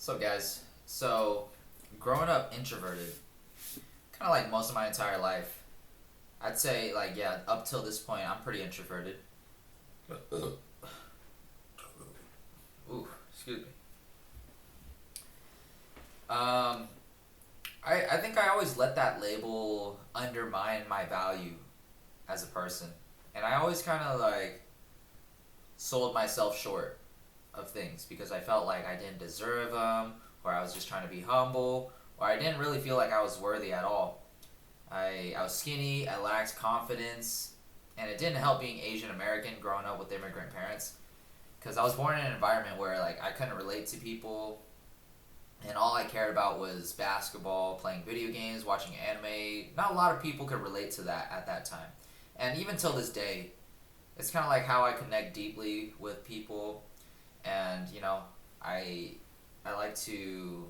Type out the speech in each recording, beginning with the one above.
So guys, growing up introverted, kind of like most of my entire life, I'd say like yeah, up till this point, I'm pretty introverted. Ooh, excuse me. Um, I think I always let that label undermine my value as a person, and I always kind of like sold myself short of things because I felt like I didn't deserve them, or I was just trying to be humble, or I didn't really feel like I was worthy at all. I was skinny, I lacked confidence, and it didn't help being Asian American growing up with immigrant parents because I was born in an environment where like I couldn't relate to people, and all I cared about was basketball, playing video games, watching anime. Not a lot of people could relate to that at that time. And even till this day, it's kind of like how I connect deeply with people. And, I I like to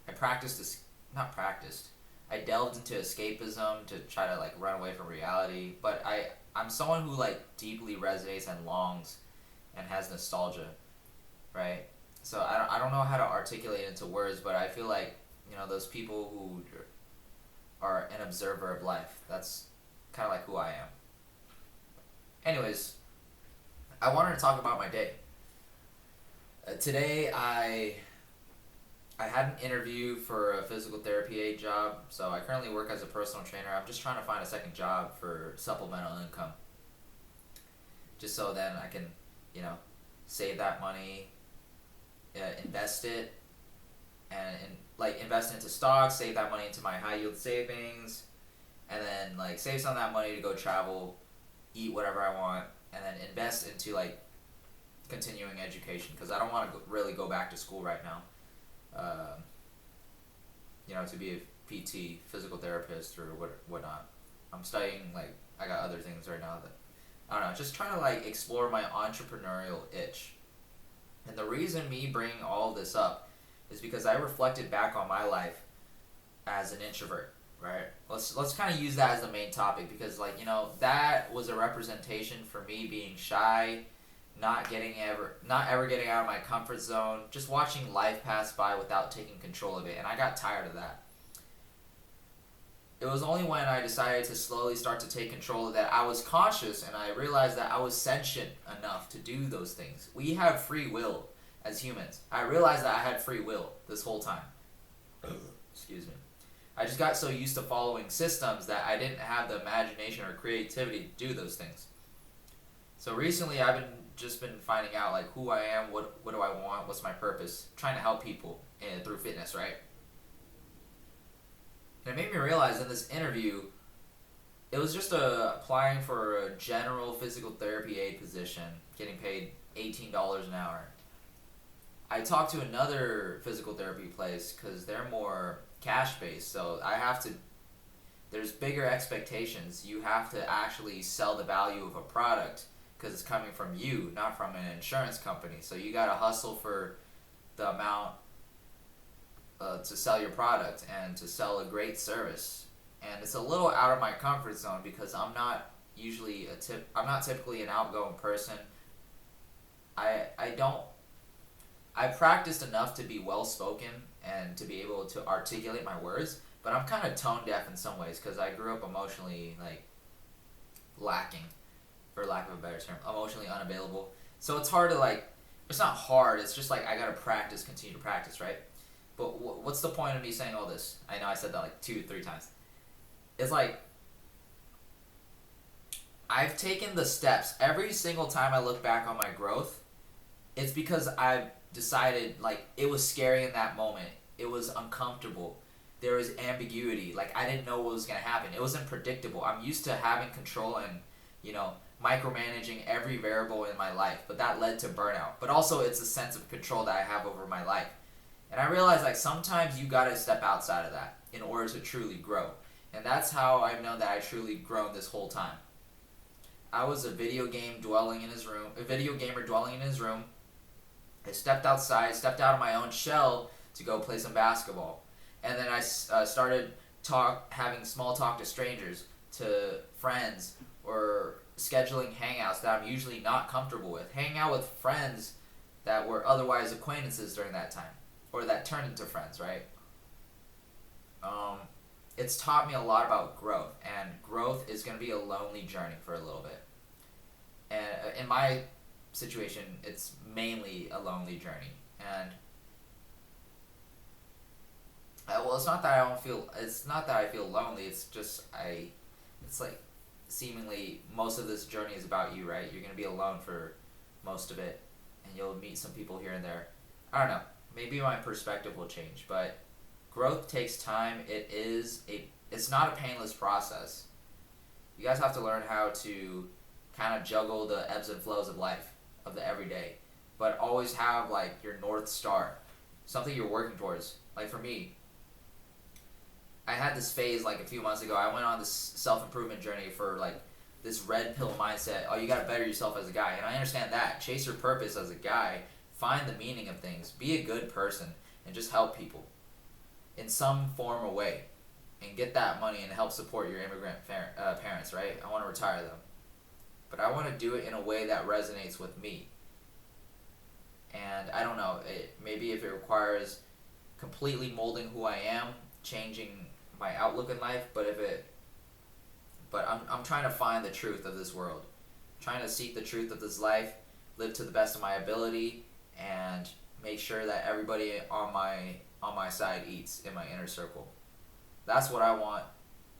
I practiced this not practiced. I delved into escapism to try to like run away from reality, but I'm someone who like deeply resonates and longs and has nostalgia, right? So I don't know how to articulate it into words, but I feel like those people who are an observer of life. That's kind of like who I am. Anyways, I wanted to talk about my day. Today I had an interview for a physical therapy aid job, so I currently work as a personal trainer. I'm just trying to find a second job for supplemental income, just so then I can, you know, save that money, invest it, and like invest into stocks, save that money into my high yield savings, and then like save some of that money to go travel, eat whatever I want, and then invest into like continuing education because I don't want to really go back to school right now. To be a PT, physical therapist, or whatnot. I'm studying, like, I got other things right now that, I don't know, just trying to, like, explore my entrepreneurial itch. And the reason me bringing all this up is because I reflected back on my life as an introvert, right? Let's kind of use that as the main topic because, like, that was a representation for me being shy, not ever getting out of my comfort zone, just watching life pass by without taking control of it, and I got tired of that. It was only when I decided to slowly start to take control of that I was conscious and I realized that I was sentient enough to do those things. We have free will as humans. I realized that I had free will this whole time. Excuse me. I just got so used to following systems that I didn't have the imagination or creativity to do those things. So recently I've been finding out like who I am, what do I want, what's my purpose, trying to help people through fitness, right? And it made me realize in this interview, it was just applying for a general physical therapy aid position, getting paid $18 an hour. I talked to another physical therapy place because they're more cash based, so there's bigger expectations. You have to actually sell the value of a product because it's coming from you, not from an insurance company. So you gotta hustle for the amount to sell your product and to sell a great service. And it's a little out of my comfort zone because I'm not typically an outgoing person. I practiced enough to be well spoken and to be able to articulate my words, but I'm kind of tone deaf in some ways because I grew up emotionally like lacking, for lack of a better term, emotionally unavailable. So it's hard to like, it's not hard, it's just like I gotta continue to practice, right? But what's the point of me saying all this? I know I said that like 2-3 times. It's like, I've taken the steps. Every single time I look back on my growth, it's because I've decided like it was scary in that moment. It was uncomfortable. There was ambiguity. Like I didn't know what was gonna happen. It wasn't predictable. I'm used to having control and, micromanaging every variable in my life, but that led to burnout. But also it's a sense of control that I have over my life. And I realized like sometimes you gotta step outside of that in order to truly grow. And that's how I've known that I truly grown this whole time. I was a video gamer dwelling in his room. I stepped outside, stepped out of my own shell to go play some basketball. And then I started having small talk to strangers, to friends, or scheduling hangouts that I'm usually not comfortable with. Hanging out with friends that were otherwise acquaintances during that time. or that turned into friends, right? Um, it's taught me a lot about growth, and growth is going to be a lonely journey for a little bit. And in my situation, it's mainly a lonely journey. And well, it's not that I don't feel. It's not that I feel lonely. It's just I. It's like seemingly most of this journey is about you, right? You're gonna be alone for most of it, and you'll meet some people here and there. I don't know. Maybe my perspective will change, but growth takes time. It's not a painless process. You guys have to learn how to kind of juggle the ebbs and flows of life, of the everyday, but always have like your north star, something you're working towards. Like for me, I had this phase like a few months ago. I went on this self improvement journey for like this red pill mindset. Oh, you gotta better yourself as a guy, and I understand that. Chase your purpose as a guy. Find the meaning of things. Be a good person, and just help people in some form or way, and get that money and help support your immigrant parents. Right? I want to retire them, but I want to do it in a way that resonates with me. And I don't know. Maybe if it requires completely molding who I am, changing my outlook in life, but I'm trying to find the truth of this world. I'm trying to seek the truth of this life, live to the best of my ability, and make sure that everybody on my side eats in my inner circle. That's what I want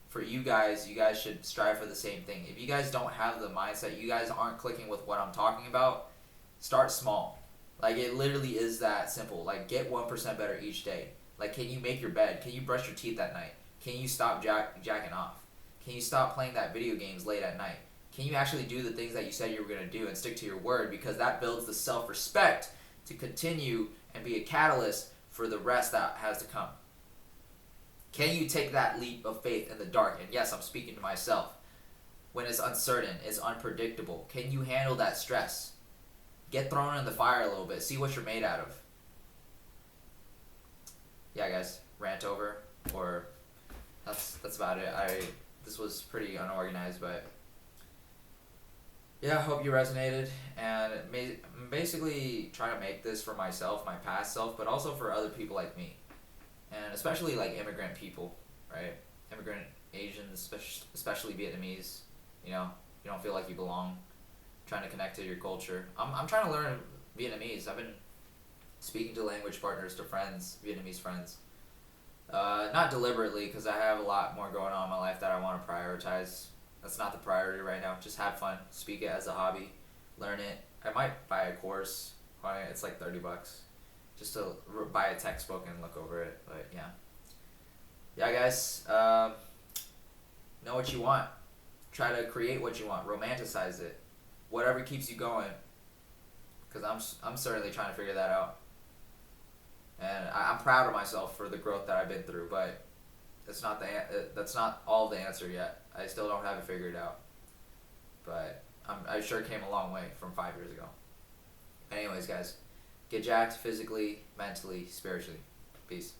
for you guys. You guys should strive for the same thing. If you guys don't have the mindset, you guys aren't clicking with what I'm talking about, start small. Like it literally is that simple. Like get 1% better each day. Like, can you make your bed? Can you brush your teeth at night? Can you stop jacking off? Can you stop playing that video games late at night? Can you actually do the things that you said you were going to do and stick to your word? Because that builds the self-respect to continue and be a catalyst for the rest that has to come. Can you take that leap of faith in the dark? And yes, I'm speaking to myself. When it's uncertain, it's unpredictable. Can you handle that stress? Get thrown in the fire a little bit. See what you're made out of. Yeah, guys, rant over, or that's about it. This was pretty unorganized, but yeah, I hope you resonated, and I'm basically trying to make this for myself, my past self, but also for other people like me, and especially like immigrant people, right? Immigrant Asians, especially Vietnamese. You know, you don't feel like you belong. Trying to connect to your culture. I'm trying to learn Vietnamese. I've been speaking to language partners, to friends, Vietnamese friends. Not deliberately, because I have a lot more going on in my life that I want to prioritize. That's not the priority right now. Just have fun. Speak it as a hobby. Learn it. I might buy a course on it. It's like $30. Just to buy a textbook and look over it. But yeah. Yeah, guys. Know what you want. Try to create what you want. Romanticize it. Whatever keeps you going. Because I'm certainly trying to figure that out. And I'm proud of myself for the growth that I've been through, but that's not all the answer yet. I still don't have it figured out, but I sure came a long way from 5 years ago. Anyways, guys, get jacked physically, mentally, spiritually. Peace.